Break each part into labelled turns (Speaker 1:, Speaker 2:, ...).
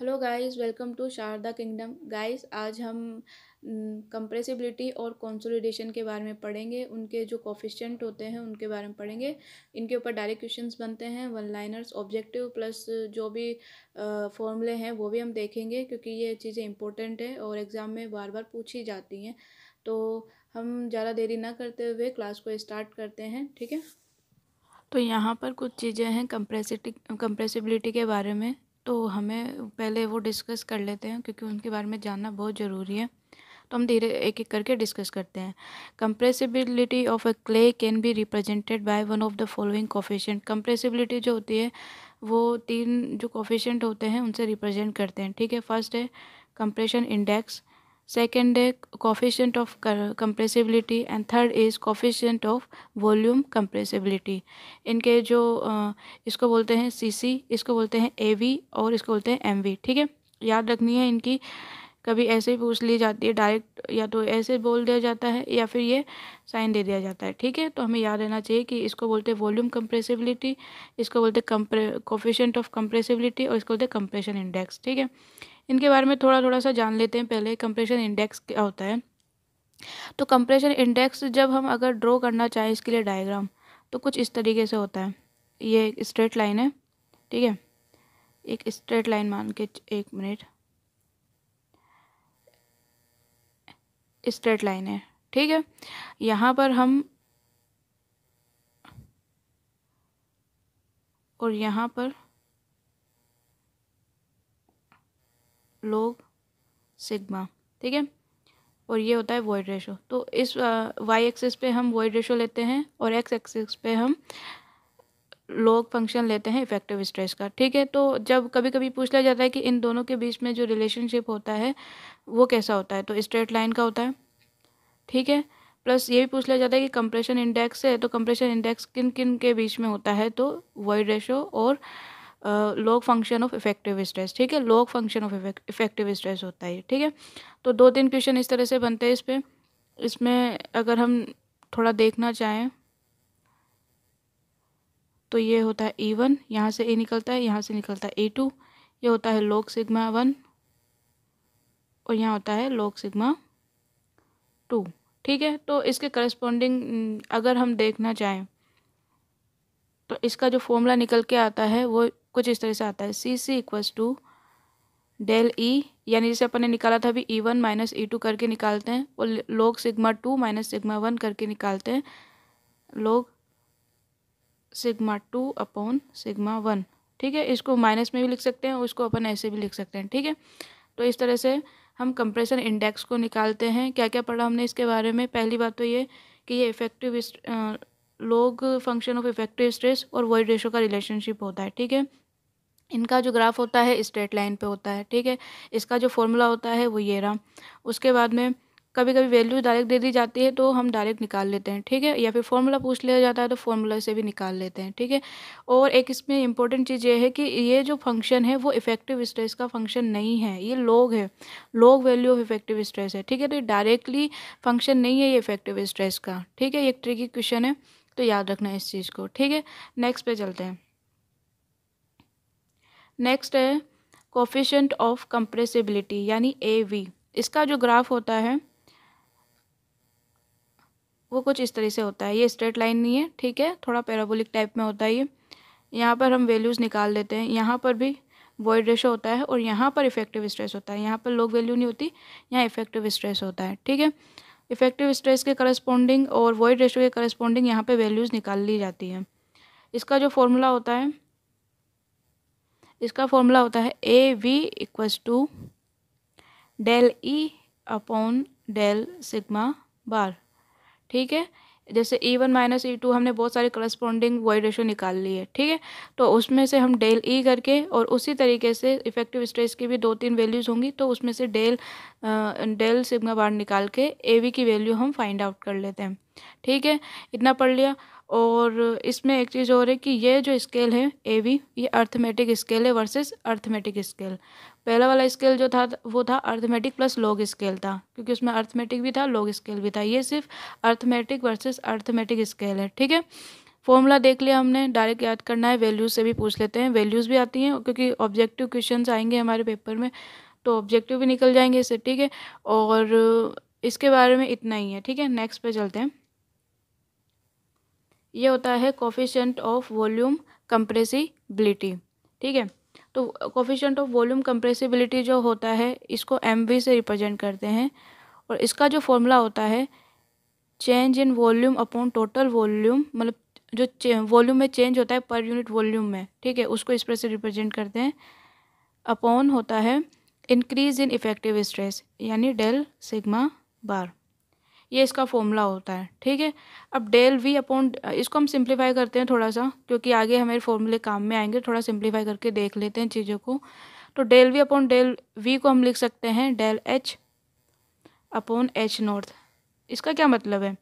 Speaker 1: Hello guys, welcome to Sharda kingdom. Guys, आज हम compressibility और कंसोलिडेशन के बारे में पढ़ेंगे। उनके जो कोफिशिएंट होते हैं उनके बारे में पढ़ेंगे। इनके ऊपर डायरेक्ट क्वेश्चंस बनते हैं, वन लाइनर्स, ऑब्जेक्टिव प्लस जो भी फॉर्मूले हैं वो भी हम देखेंगे, क्योंकि ये चीज़ें इंपॉर्टेंट है और एग्ज़ाम में बार बार पूछी जाती हैं। तो हम ज़्यादा देरी ना करते हुए क्लास को स्टार्ट करते हैं, ठीक है। तो यहाँ पर कुछ चीज़ें हैं कंप्रेसिबिलिटी के बारे में, तो हमें पहले वो डिस्कस कर लेते हैं, क्योंकि उनके बारे में जानना बहुत ज़रूरी है। तो हम धीरे एक एक करके डिस्कस करते हैं। Compressibility of a clay can be represented by one of the following coefficient. Compressibility जो होती है वो तीन जो कोफिशिएंट होते हैं उनसे रिप्रेजेंट करते हैं, ठीक है। फर्स्ट है कंप्रेशन इंडेक्स, सेकेंड है coefficient of compressibility and third is coefficient of volume compressibility. इनके जो इसको बोलते हैं सीसी, इसको बोलते हैं एवी और इसको बोलते हैं एमवी, ठीक है। याद रखनी है इनकी। कभी ऐसे ही पूछ ली जाती है डायरेक्ट, या तो ऐसे बोल दिया जाता है या फिर ये साइन दे दिया जाता है, ठीक है। तो हमें याद रहना चाहिए कि इसको बोलते हैं वॉल्यूम कंप्रेसिबिलिटी, इसको बोलते हैं कोफिशिएंट ऑफ कंप्रेसिबिलिटी और इसको बोलते हैं कंप्रेशन इंडेक्स, ठीक है। इनके बारे में थोड़ा थोड़ा सा जान लेते हैं पहले। कंप्रेशन इंडेक्स क्या होता है? तो कंप्रेशन इंडेक्स जब हम अगर ड्रॉ करना चाहें इसके लिए डायग्राम, तो कुछ इस तरीके से होता है। ये एक स्ट्रेट लाइन है, ठीक है। एक स्ट्रेट लाइन मान के, एक मिनट, स्ट्रेट लाइन है, ठीक है। यहाँ पर हम और यहाँ पर log सिग्मा, ठीक है। और ये होता है वॉइड रेशो। तो इस वाई एक्सिस पे हम वॉइड रेशो लेते हैं और एक्स एक्सिस पे हम लॉग फंक्शन लेते हैं इफेक्टिव स्ट्रेस का, ठीक है। तो जब कभी कभी पूछ लिया जाता है कि इन दोनों के बीच में जो रिलेशनशिप होता है वो कैसा होता है, तो स्ट्रेट लाइन का होता है, ठीक है। प्लस ये भी पूछ लिया जाता है कि कंप्रेशन इंडेक्स है, तो कंप्रेशन इंडेक्स किन किन के बीच में होता है, तो वॉइड रेशो और log function of effective stress, ठीक है। Log function of effective stress होता है, ठीक है। तो दो तीन क्वेश्चन इस तरह से बनते हैं इस पे। इसमें अगर हम थोड़ा देखना चाहें तो ये होता है E1, यहाँ से ए निकलता है, यहाँ से निकलता है E2, ये होता है log सिग्मा 1 और यहाँ होता है log सिग्मा 2, ठीक है। तो इसके करस्पॉन्डिंग अगर हम देखना चाहें तो इसका जो फॉर्मूला निकल के आता है वो कुछ इस तरह से आता है, सी सी इक्वल्स टू डेल ई, यानी जैसे अपन ने निकाला था अभी E1 माइनस E2 करके निकालते हैं, और log सिग्मा 2 माइनस सिग्मा 1 करके निकालते हैं, log सिग्मा 2 अपॉन सिग्मा 1, ठीक है। इसको माइनस में भी लिख सकते हैं और इसको अपन ऐसे भी लिख सकते हैं, ठीक है। तो इस तरह से हम कंप्रेशन इंडेक्स को निकालते हैं। क्या क्या पढ़ा हमने इसके बारे में? पहली बात तो ये कि ये effective log function of effective stress और वॉइड रेशो का रिलेशनशिप होता है, ठीक है। इनका जो ग्राफ होता है स्ट्रेट लाइन पे होता है, ठीक है। इसका जो फॉर्मूला होता है वो ये रहा। उसके बाद में कभी कभी वैल्यू डायरेक्ट दे दी जाती है तो हम डायरेक्ट निकाल लेते हैं, ठीक है। या फिर फॉर्मूला पूछ लिया जाता है तो फॉर्मूला से भी निकाल लेते हैं, ठीक है। और एक इसमें इंपॉर्टेंट चीज़ ये है कि ये जो फंक्शन है वो इफेक्टिव स्ट्रेस का फंक्शन नहीं है, ये लॉग है, log value of effective stress है, ठीक है। तो ये डायरेक्टली फंक्शन नहीं है ये इफेक्टिव स्ट्रेस का, ठीक है। ये एक ट्रिकी क्वेश्चन है, तो याद रखना है इस चीज़ को, ठीक है। नेक्स्ट पे चलते हैं। नेक्स्ट है कोफिशिएंट ऑफ कंप्रेसिबिलिटी यानी AV। इसका जो ग्राफ होता है वो कुछ इस तरह से होता है। ये स्ट्रेट लाइन नहीं है, ठीक है, थोड़ा पैराबोलिक टाइप में होता है ये। यहाँ पर हम वैल्यूज़ निकाल देते हैं। यहाँ पर भी वॉइड रेशो होता है और यहाँ पर इफेक्टिव स्ट्रेस होता है। यहाँ पर लॉग वैल्यू नहीं होती, यहाँ इफेक्टिव स्ट्रेस होता है, ठीक है। इफेक्टिव स्ट्रेस के करस्पॉन्डिंग और वॉइड रेशो के करस्पॉन्डिंग यहाँ पे वैल्यूज़ निकाल ली जाती हैं। इसका जो फॉर्मूला होता है, इसका फॉर्मूला होता है AV equals to del E upon del sigma bar, ठीक है। जैसे E1 माइनस E2 हमने बहुत सारे करस्पॉन्डिंग वॉइड रेशो निकाल ली है, ठीक है। तो उसमें से हम डेल ई करके और उसी तरीके से इफेक्टिव स्ट्रेस की भी दो तीन वैल्यूज़ होंगी, तो उसमें से डेल सिग्मा बार निकाल के AV की वैल्यू हम फाइंड आउट कर लेते हैं, ठीक है। इतना पढ़ लिया। और इसमें एक चीज़ और है कि ये जो स्केल है AV, ये अर्थमेटिक स्केल है वर्सेस अर्थमेटिक स्केल। पहला वाला स्केल जो था वो था अर्थमेटिक प्लस लॉग स्केल था, क्योंकि उसमें अर्थमेटिक भी था लॉग स्केल भी था। ये सिर्फ अर्थमेटिक वर्सेस अर्थमेटिक स्केल है, ठीक है। फॉर्मूला देख लिया हमने, डायरेक्ट याद करना है, वैल्यूज से भी पूछ लेते हैं, वैल्यूज भी आती हैं क्योंकि ऑब्जेक्टिव क्वेश्चंस आएंगे हमारे पेपर में, तो ऑब्जेक्टिव भी निकल जाएंगे इससे, ठीक है। और इसके बारे में इतना ही है, ठीक है। नेक्स्ट पे चलते हैं। ये होता है कोफिशिएंट ऑफ वॉल्यूम कंप्रेसिबिलिटी, ठीक है। तो कोफिशिएंट ऑफ वॉल्यूम कंप्रेसिबिलिटी जो होता है इसको MV से रिप्रेजेंट करते हैं, और इसका जो फॉर्मूला होता है change in volume upon total volume, मतलब जो वॉल्यूम में चेंज होता है पर यूनिट वॉल्यूम में, ठीक है, उसको इस तरह से रिप्रेजेंट करते हैं। अपॉन होता है इंक्रीज इन इफेक्टिव स्ट्रेस, यानी डेल सिग्मा बार, ये इसका फॉर्मूला होता है, ठीक है। अब डेल वी अपॉन, इसको हम सिंप्लीफाई करते हैं थोड़ा सा क्योंकि आगे हमारे फॉर्मूले काम में आएंगे, थोड़ा सिंप्लीफाई करके देख लेते हैं चीज़ों को। तो del V upon del V को हम लिख सकते हैं del H upon H naught. इसका क्या मतलब है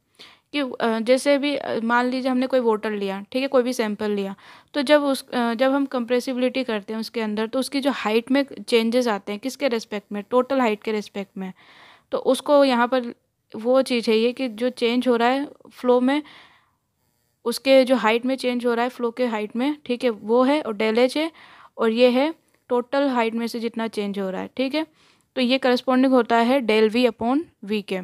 Speaker 1: कि जैसे भी मान लीजिए हमने कोई वाटर लिया, ठीक है, कोई भी सैंपल लिया, तो जब हम कंप्रेसिबिलिटी करते हैं उसके अंदर, तो उसकी जो हाइट में चेंजेस आते हैं, किसके रेस्पेक्ट में, टोटल हाइट के रेस्पेक्ट में, तो उसको यहाँ पर वो चीज़ है ये कि जो चेंज हो रहा है फ्लो में, उसके जो हाइट में चेंज हो रहा है फ्लो के हाइट में, ठीक है, वो है, और डेल एच है, और ये है टोटल हाइट में से जितना चेंज हो रहा है, ठीक है। तो ये करस्पॉन्डिंग होता है डेल वी अपॉन वी के,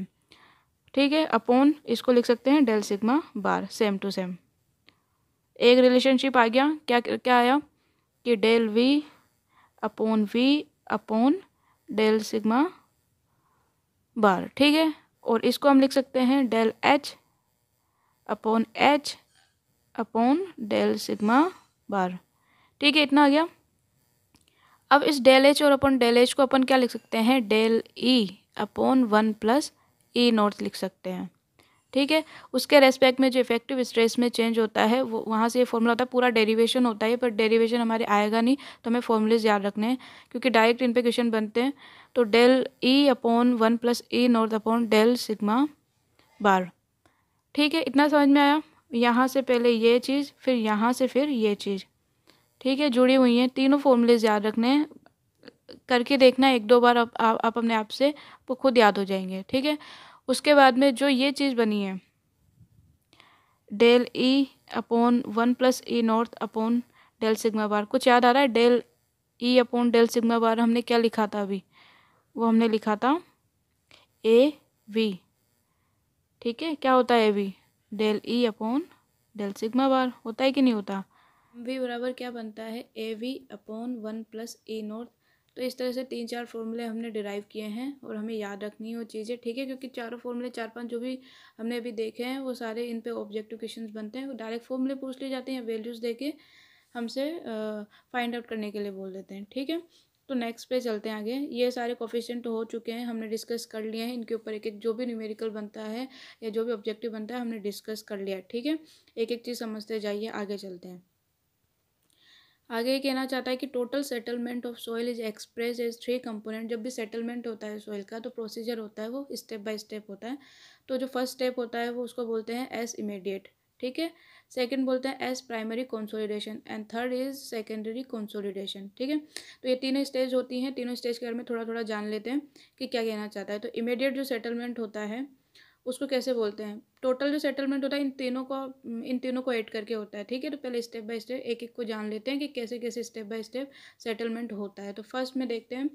Speaker 1: ठीक है। अपॉन इसको लिख सकते हैं del sigma bar, same to same एक रिलेशनशिप आ गया। क्या क्या आया कि del V upon del sigma bar, ठीक है। और इसको हम लिख सकते हैं del H upon del sigma bar, ठीक है, इतना आ गया। अब इस डेल एच और अपन डेल एच को अपन क्या लिख सकते हैं, del E upon 1 plus E north लिख सकते हैं, ठीक है। उसके रेस्पेक्ट में जो इफेक्टिव स्ट्रेस में चेंज होता है वो वहाँ से ये फॉर्मूला होता है, पूरा डेरिवेशन होता है, पर डेरिवेशन हमारे आएगा नहीं, तो हमें फॉर्मूलेज याद रखने हैं क्योंकि डायरेक्ट इन पे क्वेश्चन बनते हैं। तो del E upon 1 plus E naught upon del sigma bar, ठीक है, इतना समझ में आया। यहाँ से पहले ये चीज़, फिर यहाँ से फिर ये चीज़, ठीक है, जुड़ी हुई हैं। तीनों फॉर्मूलेज याद रखने हैं, करके देखना एक दो बार, आप अपने आप से वो खुद याद हो जाएंगे, ठीक है। उसके बाद में जो ये चीज़ बनी है del E upon 1 plus E naught upon del sigma bar, कुछ याद आ रहा है? Del E upon del sigma bar हमने क्या लिखा था अभी, वो हमने लिखा था ए वी, ठीक है। क्या होता है A V, del E upon del sigma bar, होता है कि नहीं होता। वी बराबर क्या बनता है, A we upon 1 plus A north. तो इस तरह से 3-4 फॉर्मूले हमने डिराइव किए हैं और हमें याद रखनी है वो चीज़ें, ठीक है, क्योंकि चारों फॉर्मूले 4-5 जो भी हमने अभी देखे हैं वो सारे इन पे ऑब्जेक्टिव क्वेश्चंस बनते हैं। वो डायरेक्ट फॉर्मूले पूछ लिए जाते हैं, वैल्यूज़ देके हमसे फाइंड आउट करने के लिए बोल देते हैं, ठीक है। तो नेक्स्ट पे चलते हैं आगे। ये सारे कोफिशिएंट हो चुके हैं, हमने डिस्कस कर लिए हैं इनके ऊपर, एक एक जो भी न्यूमेरिकल बनता है या जो भी ऑब्जेक्टिव बनता है हमने डिस्कस कर लिया, ठीक है। एक एक चीज़ समझते जाइए, आगे चलते हैं। आगे ये कहना चाहता है कि total settlement of soil is express as 3 component. जब भी सेटलमेंट होता है सॉइल का तो प्रोसीजर होता है वो स्टेप बाय स्टेप होता है। तो जो फर्स्ट स्टेप होता है वो उसको बोलते हैं एस इमीडिएट, ठीक है। सेकंड बोलते हैं S primary consolidation and third is secondary consolidation, ठीक है। तो ये तीनों स्टेज होती हैं, तीनों स्टेज के बारे में थोड़ा थोड़ा जान लेते हैं कि क्या कहना चाहता है। तो इमीडिएट जो सेटलमेंट होता है उसको कैसे बोलते हैं, टोटल जो सेटलमेंट होता है इन तीनों को ऐड करके होता है, ठीक है। तो पहले स्टेप बाय स्टेप एक एक को जान लेते हैं कि कैसे कैसे स्टेप बाय स्टेप सेटलमेंट होता है। तो फर्स्ट में देखते हैं,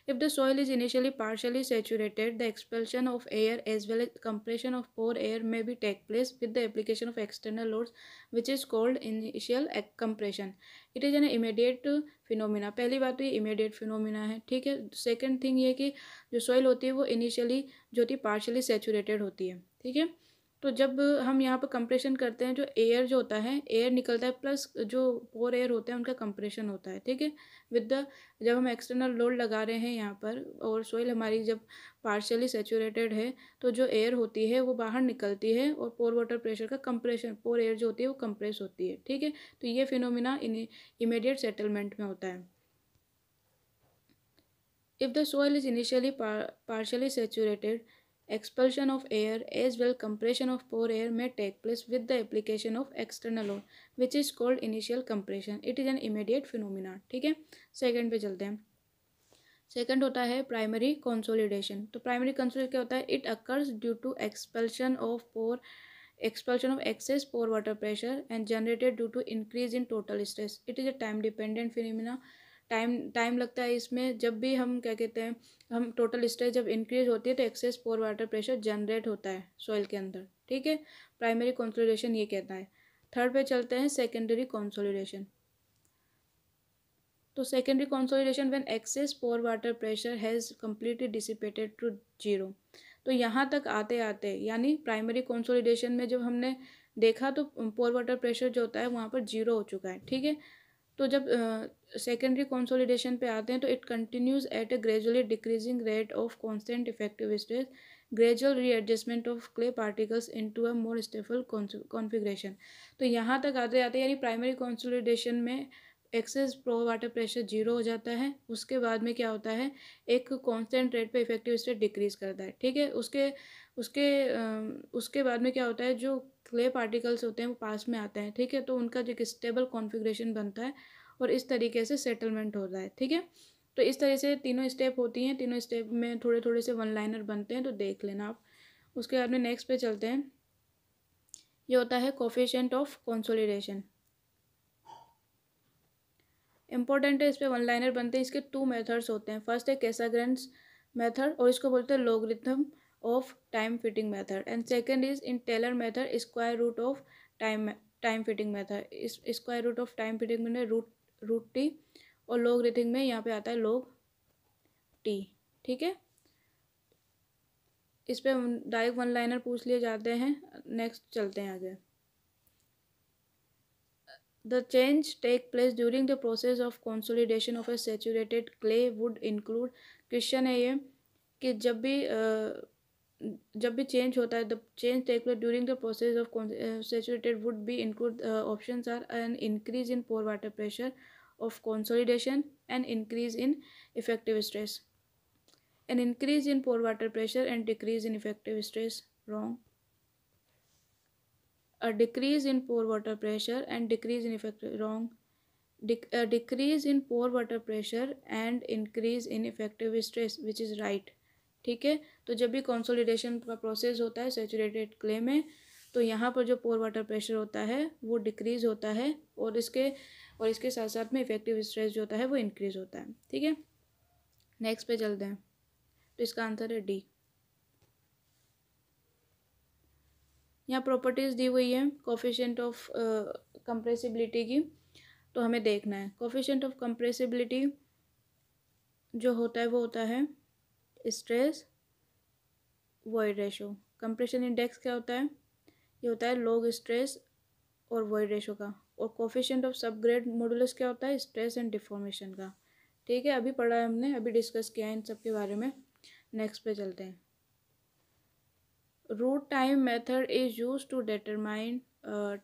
Speaker 1: if the soil is initially partially saturated the expulsion of air as well as compression of pore air may be take place with the application of external loads which is called initial compression. It is an immediate phenomena. पहली बात तो ये immediate phenomena है, ठीक है। Second thing ये कि जो सॉइल होती है वो इनिशियली जो होती है पार्शियली सैचुरेटेड होती है, ठीक है। तो जब हम यहाँ पर कंप्रेशन करते हैं, जो एयर जो होता है एयर निकलता है प्लस जो पोर एयर होते हैं उनका कंप्रेशन होता है, ठीक है। विद द जब हम एक्सटर्नल लोड लगा रहे हैं यहाँ पर और सॉइल हमारी जब पार्शियली सैचुरेटेड है तो जो एयर होती है वो बाहर निकलती है और पोर वाटर प्रेशर का कंप्रेशन, पोर एयर जो होती है वो कंप्रेस होती है, ठीक है। तो ये फिनोमिना इमीडिएट सेटलमेंट में होता है। If the soil is initially partially saturated, expulsion of air as well compression of pore air may take place with the application of external load, which is called initial compression. It is an immediate phenomena, ठीक है। Second पे चलते हैं। Second होता है primary consolidation. तो primary consolidation क्या होता है, it occurs due to expulsion of pore expulsion of excess pore water pressure and generated due to increase in total stress. It is a time dependent phenomena. Time लगता है इसमें। जब भी हम क्या कहते हैं, हम टोटल स्ट्रेस जब इंक्रीज होती है तो access pore water pressure generate होता है सॉइल के अंदर, ठीक है। प्राइमरी कंसोलिडेशन ये कहता है। थर्ड पे चलते हैं, सेकेंडरी कंसोलिडेशन। तो secondary consolidation when excess pore water pressure has completely dissipated to zero. तो यहाँ तक आते आते यानी प्राइमरी कंसोलिडेशन में जब हमने देखा तो पोर वाटर प्रेशर जो होता है वहाँ पर जीरो हो चुका है, ठीक है। तो जब सेकेंडरी कंसोलिडेशन पे आते हैं तो it continues at a gradually decreasing rate of constant effective stress, gradual readjustment of clay particles into a more stable configuration. तो यहाँ तक आते आते यानी प्राइमरी कंसोलिडेशन में excess pore water pressure zero हो जाता है। उसके बाद में क्या होता है, एक कांस्टेंट रेट पे इफेक्टिव स्ट्रेस डिक्रीज करता है, ठीक है। उसके बाद में क्या होता है, जो क्ले पार्टिकल्स होते हैं वो पास में आते हैं, ठीक है। तो उनका जो एक स्टेबल कॉन्फ़िगरेशन बनता है और इस तरीके से सेटलमेंट होता है, ठीक है। तो इस तरह से तीनों स्टेप होती हैं, तीनों स्टेप में थोड़े थोड़े से वन लाइनर बनते हैं, तो देख लेना आप। उसके बाद में नेक्स्ट पे चलते हैं। ये होता है कोफिशिएंट ऑफ कंसोलिडेशन। इंपॉर्टेंट है, इस पर वन लाइनर बनते हैं। इसके टू मेथड्स होते हैं। फर्स्ट है कैसाग्रेंस मेथड और इसको बोलते हैं logarithm of time fitting method, and second is in Taylor method square root of time fitting method. इस square root of time fitting में रूट टी और लॉगरिथम में यहाँ पे आता है लॉग टी, ठीक है। इस पे डायरेक्ट वन लाइनर पूछ लिए जाते हैं। नेक्स्ट चलते हैं आगे। The change take place during the process of consolidation of a saturated clay would include, question है ये कि जब भी चेंज होता है, the change take place during the process of saturated would be include options are an increase in pore water pressure of consolidation and increase in effective stress, an increase in pore water pressure and decrease in effective stress, wrong. A decrease in pore water pressure and decrease in effective, wrong. A decrease in pore water pressure and increase in effective stress, which is right, ठीक है। तो जब भी consolidation का process होता है saturated clay में, तो यहाँ पर जो पोर वाटर प्रेशर होता है वो डिक्रीज होता है और इसके साथ साथ में इफेक्टिव स्ट्रेस जो होता है वो इंक्रीज होता है, ठीक है। नेक्स्ट पे चलते हैं। तो इसका आंसर है डी। यहाँ प्रॉपर्टीज़ दी हुई है कोफिशिएंट ऑफ कंप्रेसिबिलिटी की, तो हमें देखना है। कोफिशिएंट ऑफ कंप्रेसिबिलिटी जो होता है वो होता है stress void ratio. Compression index क्या होता है, ये होता है लॉग स्ट्रेस और वॉइड रेशो का। और कोफिशिएंट ऑफ सबग्रेड मॉडुलस क्या होता है, स्ट्रेस एंड डिफॉर्मेशन का, ठीक है। अभी पढ़ा है हमने, अभी डिस्कस किया है इन सब के बारे में। नेक्स्ट पे चलते हैं। Root time method is used to determine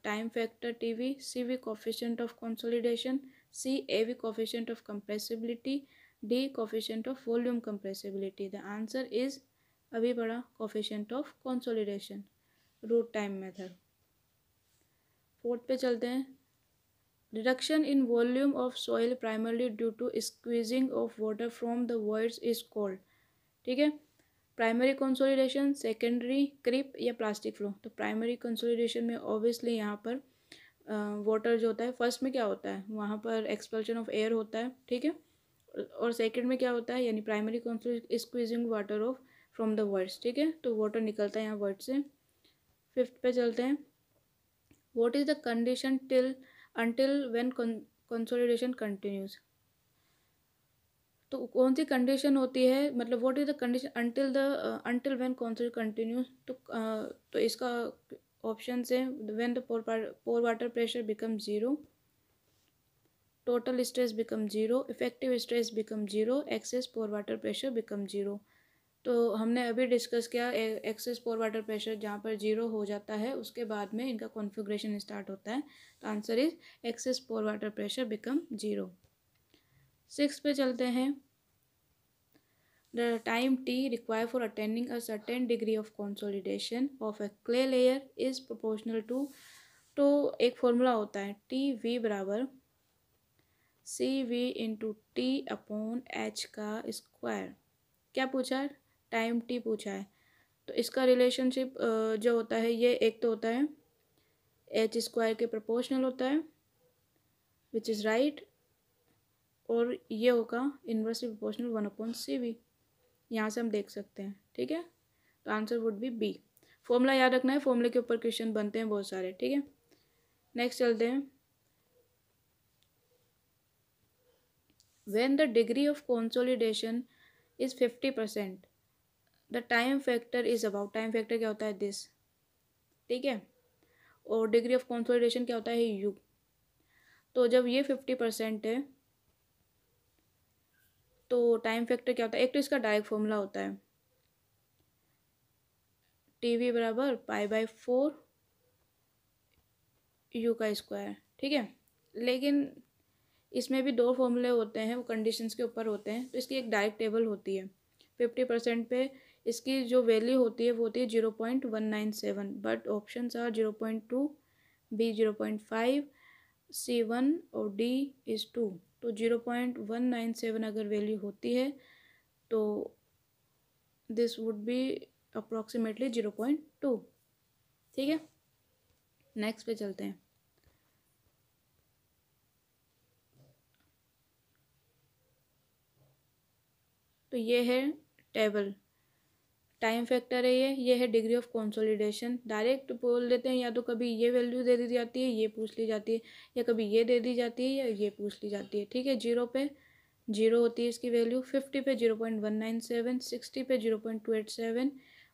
Speaker 1: time factor TV, CV coefficient of consolidation, C AV coefficient of compressibility, D coefficient of volume compressibility. The answer is अभी पढ़ा coefficient of consolidation, root time method. Fourth पे चलते हैं। Reduction in volume of soil primarily due to squeezing of water from the voids is called, ठीक है। Primary consolidation, secondary क्रिप या plastic flow. तो primary consolidation में ऑब्वियसली यहाँ पर वाटर जो होता है, फर्स्ट में क्या होता है, वहाँ पर एक्सपल्शन ऑफ एयर होता है, ठीक है। और सेकंड में क्या होता है, यानी primary consolidation squeezing water of from the words, ठीक है। तो वाटर निकलता है यहाँ वर्ड से। फिफ्थ पे चलते हैं। What is the condition until when consolidation continues. तो कौन सी कंडीशन होती है, मतलब what is the condition until when consolidation continues. तो इसका ऑप्शन है when the pore water pressure become zero, total stress become zero, effective stress become zero, excess pore water pressure become zero. तो हमने अभी discuss किया access pore water pressure जहाँ पर zero हो जाता है उसके बाद में इनका कॉन्फ़िगरेशन स्टार्ट होता है। तो answer is access pore water pressure become zero. Six पे चलते हैं। The time t required for attaining a certain degree of consolidation of a clay layer is proportional to, तो एक फॉर्मूला होता है टी वी बराबर C V into T upon H का square. क्या पूछा है, टाइम टी पूछा है। तो इसका रिलेशनशिप जो होता है ये एक तो होता है एच स्क्वायर के प्रोपोर्शनल होता है विच इज़ राइट, और ये होगा इन्वर्सली प्रोपोर्शनल 1/CV। यहाँ से हम देख सकते हैं, ठीक है। तो answer would be B. Formula याद रखना है, फॉर्मूले के ऊपर क्वेश्चन बनते हैं बहुत सारे, ठीक है। नेक्स्ट चलते हैं। When the degree of consolidation is 50%, the time factor is about, time factor क्या होता है दिस, ठीक है, और डिग्री ऑफ कंसोलिडेशन क्या होता है यू। तो जब ये 50% है तो टाइम फैक्टर क्या होता है, एक तो इसका डायरेक्ट फॉर्मूला होता है टी बराबर π/4 यू का स्क्वायर, ठीक है। लेकिन इसमें भी दो फॉर्मूले होते हैं, वो कंडीशंस के ऊपर होते हैं। तो इसकी एक डायरेक्ट टेबल होती है 50% पे इसकी जो वैल्यू होती है वो होती है 0.197, बट ऑप्शंस आर 0.2, बी 0.5, सी 1 और डी इज़ 2। तो 0.197 अगर वैल्यू होती है तो दिस वुड बी अप्रॉक्सीमेटली 0.2, ठीक है। नेक्स्ट पे चलते हैं। तो ये है टेबल, टाइम फैक्टर है ये है डिग्री ऑफ कंसोलिडेशन। डायरेक्ट बोल देते हैं, या तो कभी ये वैल्यू दे दी जाती है, ये पूछ ली जाती है, या कभी ये दे दी जाती है या ये पूछ ली जाती है, ठीक है। 0 पे 0 होती है इसकी वैल्यू, 50 पे 0.197, 60 पे 0.287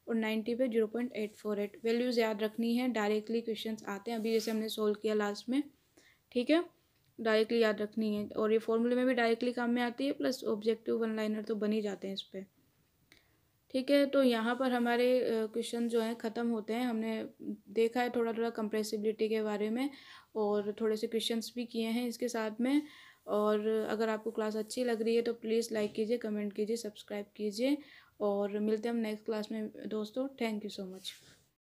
Speaker 1: और 90 पे 0.848। वैल्यूज़ याद रखनी है, डायरेक्टली क्वेश्चंस आते हैं, अभी जैसे हमने सोल्व किया लास्ट में, ठीक है। डायरेक्टली याद रखनी है, और ये फॉर्मूले में भी डायरेक्टली काम में आती है, प्लस ऑब्जेक्टिव वन लाइनर तो बन ही जाते हैं इस पर, ठीक है। तो यहाँ पर हमारे क्वेश्चन जो हैं ख़त्म होते हैं। हमने देखा है थोड़ा थोड़ा कंप्रेसिबिलिटी के बारे में, और थोड़े से क्वेश्चंस भी किए हैं इसके साथ में। और अगर आपको क्लास अच्छी लग रही है तो प्लीज़ लाइक कीजिए, कमेंट कीजिए, सब्सक्राइब कीजिए, और मिलते हैं हम नेक्स्ट क्लास में दोस्तों। Thank you so much.